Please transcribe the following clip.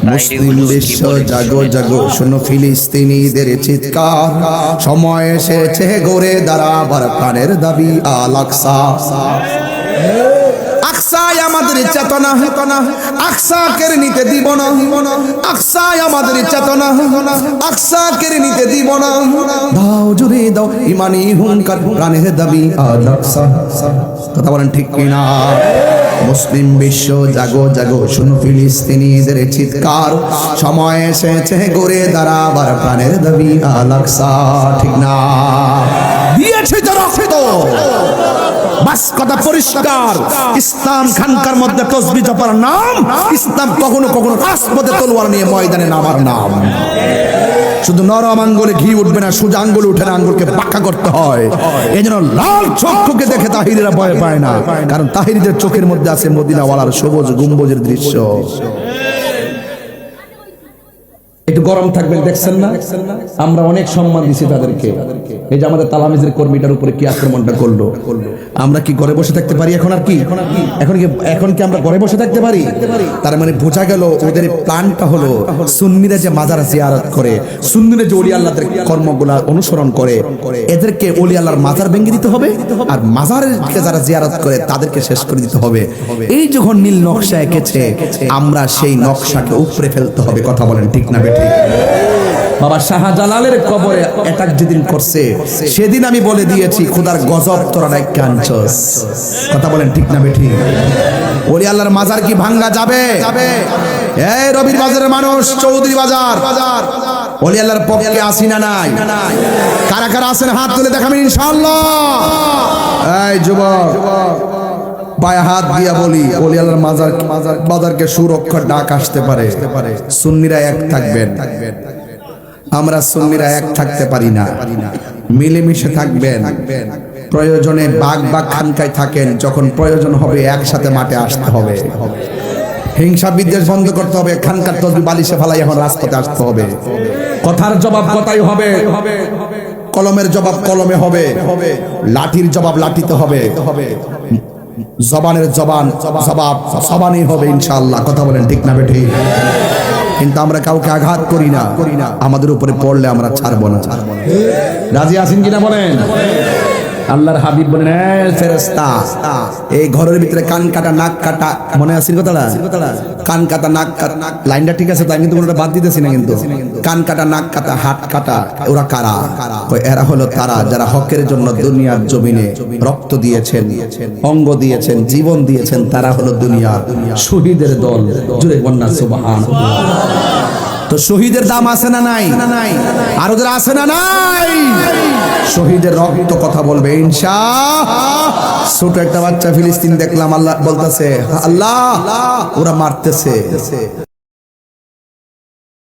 মুসলিম বিশ্ব জাগো জাগো, শোনো ফিলিস্তিনিদের চিৎকার, সময় এসেছে গড়ে দাঁড়াবার প্রাণের দাবি আল আকসা। আকসায় আমাদের চেতনা, আকসা কেড়ে নিতে দিব না। আকসায় আমাদের চেতনা, আকসা কেড়ে নিতে দিব না। দাও জুড়ে দাও ইমানি হুঙ্কার, প্রাণের দাবি আল আকসা। কথা বলেন ঠিক কিনা? মুসলিম বিশ্ব জাগো জাগো, শুনো ফিলিস্তিনিদের চিৎকার, সময় এসেছে গড়ে দাঁড়াবার প্রাণের দাবি আল আকসা। ঠিক না? দিয়েছে তো রক্ত, বাস কথা পরিষ্কার। ইসলাম খানকার মধ্যে তসবিহ জপার নাম, ইসলাম কখনো কখনো রাজপথে তলোয়ার নিয়ে ময়দানে নামার নাম। শুধু নরম আঙ্গুলে ঘি উঠবে না, সোজা আঙ্গুলে উঠে না, আঙ্গুলকে বাঁকা করতে হয়। এই জন্য লাল চক্ষুকে দেখে তাহিরিরা ভয় পায় না, কারণ তাহিরিদের চোখের মধ্যে আছে মদিনাওয়ালার সবুজ গম্বুজের দৃশ্য। একটু গরম থাকবেন, দেখছেন না? আমরা অনেক সম্মান দিছি তাদেরকে। এই যে আমাদের তালামিজের কর্মীটার উপরে কি আক্রমণটা করলো, আমরা কি ঘরে বসে থাকতে পারি? এখন কি আমরা ঘরে বসে থাকতে পারি? তার মানে বোঝা গেল ওদের প্ল্যানটা হলো সুন্নিরা যে মাজার জিয়ারত করে, সুন্নিরা যে ওলি আল্লাহদের কর্মগুলা অনুসরণ করে, এদেরকে ওলি আল্লাহর মাজার ভেঙে দিতে হবে, আর মাজারকে যারা জিয়ারত করে তাদেরকে শেষ করে দিতে হবে। এই যখন নীল নকশা এঁকেছে, আমরা সেই নকশাকে উপড়ে ফেলতে হবে। কথা বলেন ঠিক না বেঠিক? বাবা শাহজালালের কবরে অ্যাটাক যেদিন করছে, সেদিন আমি বলে দিয়েছি খোদার গজব তোরা ডাইক্কা আনছস। কথা বলেন ঠিক না বেঠিক? ওলি আল্লাহর মাজার কি ভাঙ্গা যাবে? এই রবির বাজারের মানুষ, চৌধুরী বাজার, ওলি আল্লাহর পক্ষে আসি না নাই? কারা কারা আছেন হাত তুলে দেখাবেন ইনশাআল্লাহ। এই যুবক পায়ে হাত দিয়া বলি, ওলি আল্লাহর মাজারকে সুরক্ষার ডাক আসতে পারে। সুন্নিরা এক থাকবেন, আমরা সুন্নিরা এক থাকতে পারি না। মিলেমিশে থাকবেন, প্রয়োজনে বাগ বাগ খানকায় থাকেন, যখন প্রয়োজন হবে একসাথে মাঠে আসতে হবে। হিংসা বিদ্বেষ বন্ধ করতে হবে। খানকার তসবিহ বালিশে ফালাই এখন রাজপথে আসতে হবে। কথার জবাব কথাই হবে, কলমের জবাব কলমে হবে, লাঠির জবাব লাঠিতে হবে, জবানের জবাব জবানই হবে ইনশাআল্লাহ। কথা বলেন ঠিক না বেঠিক? কিন্তু আমরা কাউকে আঘাত করি না, আমাদের উপরে পড়লে আমরা ছাড়বো না। রাজি আছেন কিনা বলেন? আল্লাহর হাবিব বলেন, ফেরেশতা এই ঘরের ভিতরে কান কাটা নাক কাটা, মনে আছে কথাটা? কান কাটা নাক কাটা, লাইনটা ঠিক আছে, তাই কিন্তু কোনটা বাদ দিতেছি না। কিন্তু কান কাটা নাক কাটা হাত কাটা, ওরা কারা? এরা হলো তারা যারা হকের জন্য দুনিয়ার জমিনে রক্ত দিয়েছেন, অঙ্গ দিয়েছেন, জীবন দিয়েছেন। তারা হলো দুনিয়ার শহীদের দল। জুড়ে বন্যা সুবহানাল্লাহ। তো শহীদের দাম আছে না নাই? আর ওদের আছে না নাই? শহীদের রক্ত কথা বলবে ইনশাআল্লাহ। ছোট একটা বাচ্চা ফিলিস্তিন দেখলাম, আল্লাহ বলতেছে, আল্লাহ ওরা মারতেছে।